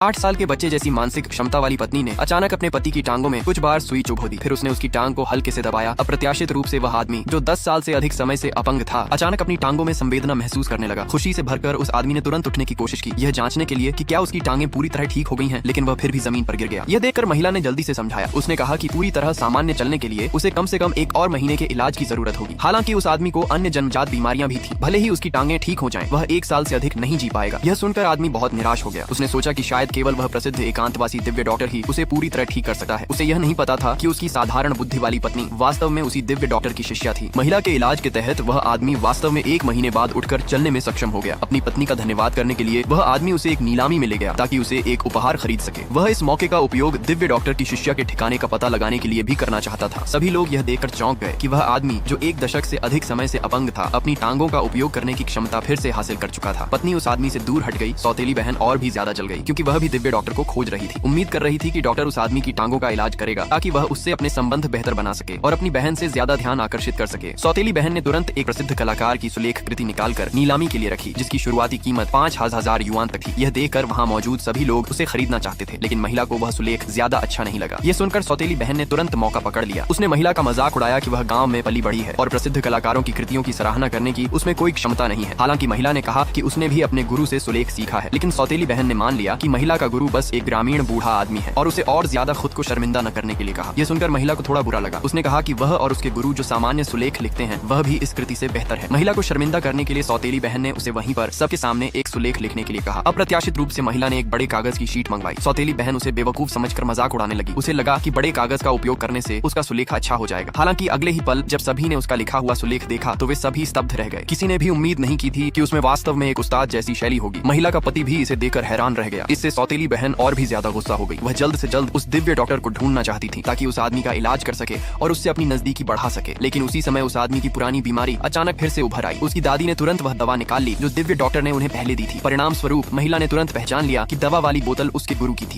8 साल के बच्चे जैसी मानसिक क्षमता वाली पत्नी ने अचानक अपने पति की टांगों में कुछ बार सुई चुभो दी। फिर उसने उसकी टांग को हल्के से दबाया। अप्रत्याशित रूप से वह आदमी जो 10 साल से अधिक समय से अपंग था अचानक अपनी टांगों में संवेदना महसूस करने लगा। खुशी से भरकर उस आदमी ने तुरंत उठने की कोशिश की, यह जांचने के लिए कि क्या उसकी टांगें पूरी तरह ठीक हो गई हैं, लेकिन वह फिर भी जमीन पर गिर गया। यह देखकर महिला ने जल्दी से समझाया। उसने कहा कि पूरी तरह सामान्य चलने के लिए उसे कम से कम 1 और महीने के इलाज की जरूरत होगी। हालांकि उस आदमी को अन्य जन्मजात बीमारियां भी थी। भले ही उसकी टांगें ठीक हो जाएं, वह 1 साल से अधिक नहीं जी पाएगा। यह सुनकर आदमी बहुत निराश हो गया। उसने सोचा कि शायद केवल वह प्रसिद्ध एकांतवासी दिव्य डॉक्टर ही उसे पूरी तरह ठीक कर सकता है। उसे यह नहीं पता था कि उसकी साधारण बुद्धि वाली पत्नी वास्तव में उसी दिव्य डॉक्टर की शिष्या थी। महिला के इलाज के तहत वह आदमी वास्तव में 1 महीने बाद उठकर चलने में सक्षम हो गया। अपनी पत्नी का धन्यवाद करने के लिए वह आदमी उसे एक नीलामी में ले गया ताकि उसे एक उपहार खरीद सके। वह इस मौके का उपयोग दिव्य डॉक्टर की शिष्या के ठिकाने का पता लगाने के लिए भी करना चाहता था। सभी लोग यह देखकर चौंक गए कि वह आदमी जो 1 दशक से अधिक समय से अपंग था अपनी टांगों का उपयोग करने की क्षमता फिर से हासिल कर चुका था। पत्नी उस आदमी से दूर हट गई। सौतेली बहन और भी ज्यादा जल गई क्योंकि वह भी दिव्य डॉक्टर को खोज रही थी। उम्मीद कर रही थी कि डॉक्टर उस आदमी की टांगों का इलाज करेगा ताकि वह उससे अपने संबंध बेहतर बना सके और अपनी बहन से ज्यादा ध्यान आकर्षित कर सके। सौतेली बहन ने तुरंत एक प्रसिद्ध कलाकार की सुलेख कृति निकालकर नीलामी के लिए रखी, जिसकी शुरुआती कीमत 5,000 युआन तक थी। यह देखकर वहाँ मौजूद सभी लोग उसे खरीदना चाहते थे, लेकिन महिला को वह सुलेख ज्यादा अच्छा नहीं लगा। यह सुनकर सौतेली बहन ने तुरंत मौका पकड़ लिया। उसने महिला का मजाक उड़ाया कि वह गाँव में पली बड़ी है और प्रसिद्ध कलाकारों की कृतियों की सराहना करने की उसमें कोई क्षमता नहीं है। हालांकि महिला ने कहा कि उसने भी अपने गुरु से सुलेख सीखा है, लेकिन सौतेली बहन ने मान लिया कि महिला का गुरु बस एक ग्रामीण बूढ़ा आदमी है और उसे और ज्यादा खुद को शर्मिंदा न करने के लिए कहा। यह सुनकर महिला को थोड़ा बुरा लगा। उसने कहा कि वह और उसके गुरु जो सामान्य सुलेख लिखते हैं वह भी इस कृति से बेहतर है। महिला को शर्मिंदा करने के लिए सौतेली बहन ने उसे वहीं पर सबके सामने एक सुलेख लिखने के लिए कहा। अप्रत्याशित रूप से महिला ने एक बड़े कागज की शीट मंगवाई। सौतेली बहन उसे बेवकूफ समझकर मजाक उड़ाने लगी। उसे लगा कि बड़े कागज का उपयोग करने से उसका सुलेख अच्छा हो जाएगा। हालांकि अगले ही पल जब सभी ने उसका लिखा हुआ सुलेख देखा तो वे सभी स्तब्ध रह गए। किसी ने भी उम्मीद नहीं की थी कि उसमें वास्तव में एक उस्ताद जैसी शैली होगी। महिला का पति भी इसे देखकर हैरान रह गया। इससे सौतेली बहन और भी ज्यादा गुस्सा हो गई। वह जल्द से जल्द उस दिव्य डॉक्टर को ढूंढना चाहती थी ताकि उस आदमी का इलाज कर सके और उससे अपनी नजदीकी बढ़ा सके। लेकिन उसी समय उस आदमी की पुरानी बीमारी अचानक फिर से उभर आई। उसकी दादी ने तुरंत वह दवा निकाल ली जो दिव्य डॉक्टर ने उन्हें पहले दी थी। परिणाम स्वरूप महिला ने तुरंत पहचान लिया कि दवा वाली बोतल उसके गुरु की थी।